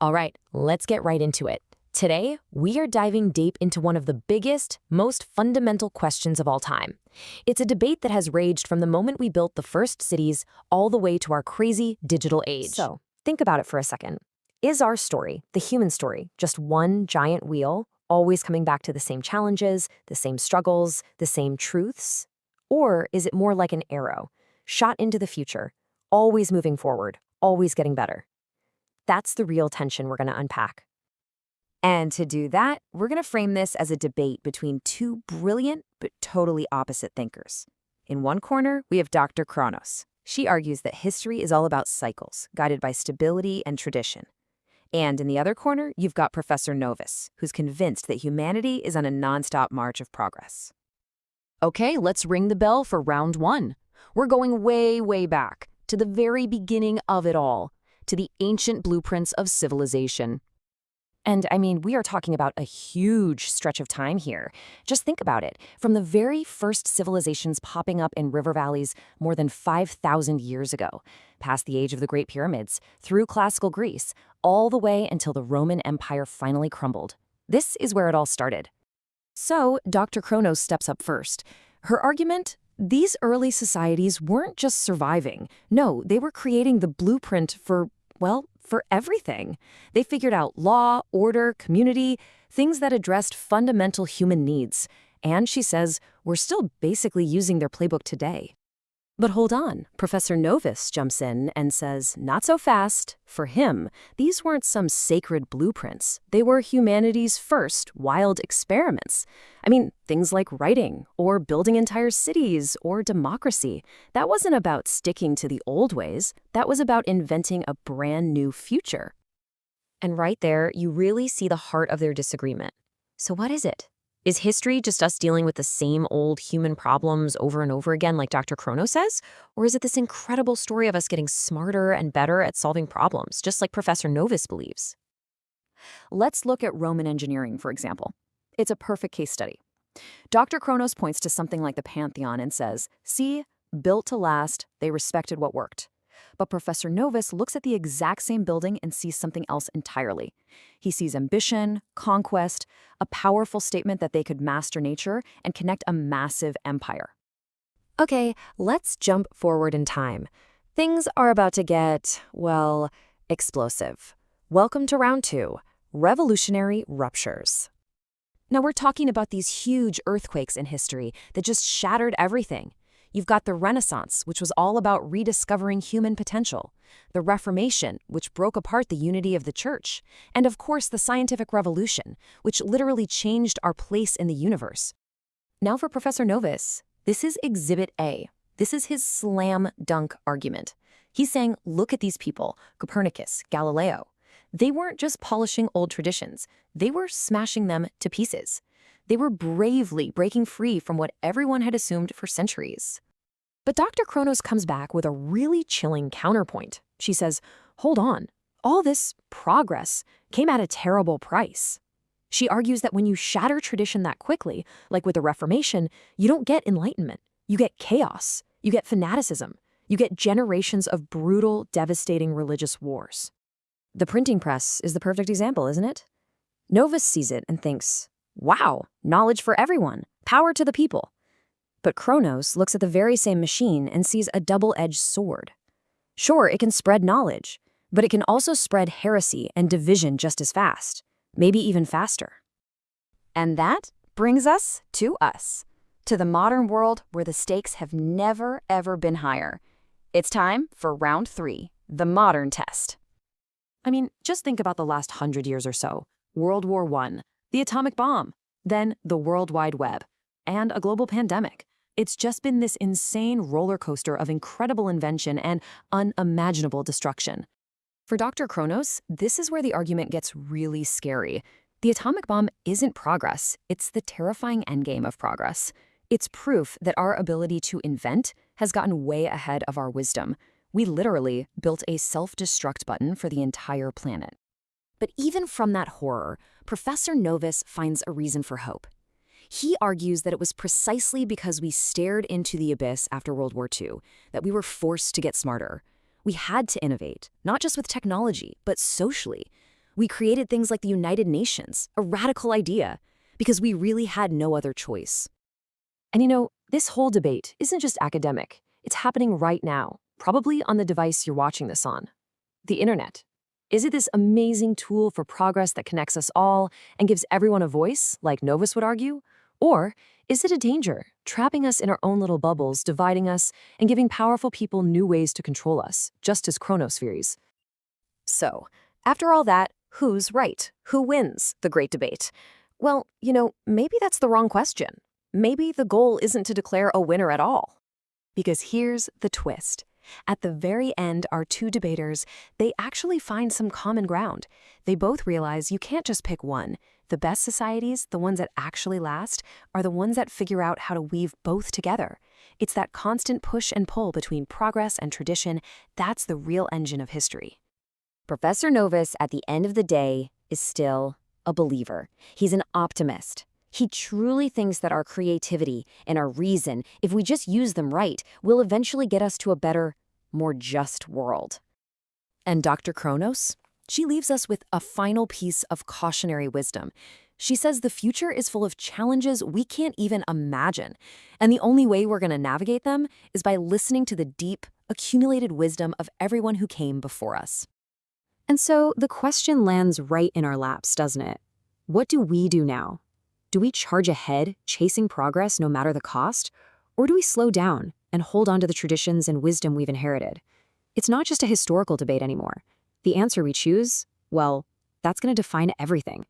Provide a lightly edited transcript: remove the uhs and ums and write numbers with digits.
All right, let's get right into it. Today, we are diving deep into one of the biggest, most fundamental questions of all time. It's a debate that has raged from the moment we built the first cities all the way to our crazy digital age. So, think about it for a second. Is our story, the human story, just one giant wheel, always coming back to the same challenges, the same struggles, the same truths? Or is it more like an arrow, shot into the future, always moving forward, always getting better? That's the real tension we're going to unpack. And to do that, we're going to frame this as a debate between two brilliant but totally opposite thinkers. In one corner, we have Dr. Chronos. She argues that history is all about cycles, guided by stability and tradition. And in the other corner, you've got Professor Novus, who's convinced that humanity is on a nonstop march of progress. Okay, let's ring the bell for round one. We're going way, way back, to the very beginning of it all, to the ancient blueprints of civilization. And I mean, we are talking about a huge stretch of time here. Just think about it. From the very first civilizations popping up in river valleys more than 5,000 years ago, past the age of the Great Pyramids, through classical Greece, all the way until the Roman Empire finally crumbled. This is where it all started. So, Dr. Chronos steps up first. Her argument? These early societies weren't just surviving. No, they were creating the blueprint for everything. They figured out law, order, community, things that addressed fundamental human needs. And she says, we're still basically using their playbook today. But hold on, Professor Novus jumps in and says, not so fast. For him, these weren't some sacred blueprints. They were humanity's first wild experiments. I mean, things like writing, or building entire cities, or democracy. That wasn't about sticking to the old ways. That was about inventing a brand new future. And right there, you really see the heart of their disagreement. So what is it? Is history just us dealing with the same old human problems over and over again like Dr. Chronos says? Or is it this incredible story of us getting smarter and better at solving problems, just like Professor Novus believes? Let's look at Roman engineering, for example. It's a perfect case study. Dr. Chronos points to something like the Pantheon and says, see, built to last, they respected what worked. But Professor Novus looks at the exact same building and sees something else entirely. He sees ambition, conquest, a powerful statement that they could master nature and connect a massive empire. Okay, let's jump forward in time. Things are about to get, explosive. Welcome to round two, revolutionary ruptures. Now we're talking about these huge earthquakes in history that just shattered everything. You've got the Renaissance, which was all about rediscovering human potential, the Reformation, which broke apart the unity of the church, and of course the scientific revolution, which literally changed our place in the universe. Now for Professor Novus, this is Exhibit A. This is his slam dunk argument. He's saying, look at these people, Copernicus, Galileo. They weren't just polishing old traditions, they were smashing them to pieces. They were bravely breaking free from what everyone had assumed for centuries. But Dr. Chronos comes back with a really chilling counterpoint. She says, hold on, all this progress came at a terrible price. She argues that when you shatter tradition that quickly, like with the Reformation, you don't get enlightenment. You get chaos. You get fanaticism. You get generations of brutal, devastating religious wars. The printing press is the perfect example, isn't it? Novus sees it and thinks, wow, knowledge for everyone, power to the people. But Chronos looks at the very same machine and sees a double-edged sword. Sure, it can spread knowledge, but it can also spread heresy and division just as fast, maybe even faster. And that brings us, to the modern world where the stakes have never, ever been higher. It's time for round three, the modern test. I mean, just think about the last 100 years or so. World War I, the atomic bomb, then the World Wide Web, and a global pandemic. It's just been this insane roller coaster of incredible invention and unimaginable destruction. For Dr. Chronos, this is where the argument gets really scary. The atomic bomb isn't progress, it's the terrifying endgame of progress. It's proof that our ability to invent has gotten way ahead of our wisdom. We literally built a self-destruct button for the entire planet. But even from that horror, Professor Novus finds a reason for hope. He argues that it was precisely because we stared into the abyss after World War II that we were forced to get smarter. We had to innovate, not just with technology, but socially. We created things like the United Nations, a radical idea, because we really had no other choice. And this whole debate isn't just academic. It's happening right now, probably on the device you're watching this on. The internet. Is it this amazing tool for progress that connects us all and gives everyone a voice, like Novus would argue? Or is it a danger, trapping us in our own little bubbles, dividing us, and giving powerful people new ways to control us, just as Chronos theories? So, after all that, who's right? Who wins the great debate? Well, maybe that's the wrong question. Maybe the goal isn't to declare a winner at all. Because here's the twist. At the very end, our two debaters, they actually find some common ground. They both realize you can't just pick one. The best societies, the ones that actually last, are the ones that figure out how to weave both together. It's that constant push and pull between progress and tradition that's the real engine of history. Professor Novus, at the end of the day, is still a believer. He's an optimist. He truly thinks that our creativity and our reason, if we just use them right, will eventually get us to a better, more just world. And Dr. Chronos? She leaves us with a final piece of cautionary wisdom. She says the future is full of challenges we can't even imagine, and the only way we're going to navigate them is by listening to the deep, accumulated wisdom of everyone who came before us. And so the question lands right in our laps, doesn't it? What do we do now? Do we charge ahead, chasing progress no matter the cost? Or do we slow down and hold on to the traditions and wisdom we've inherited? It's not just a historical debate anymore. The answer we choose, well, that's going to define everything.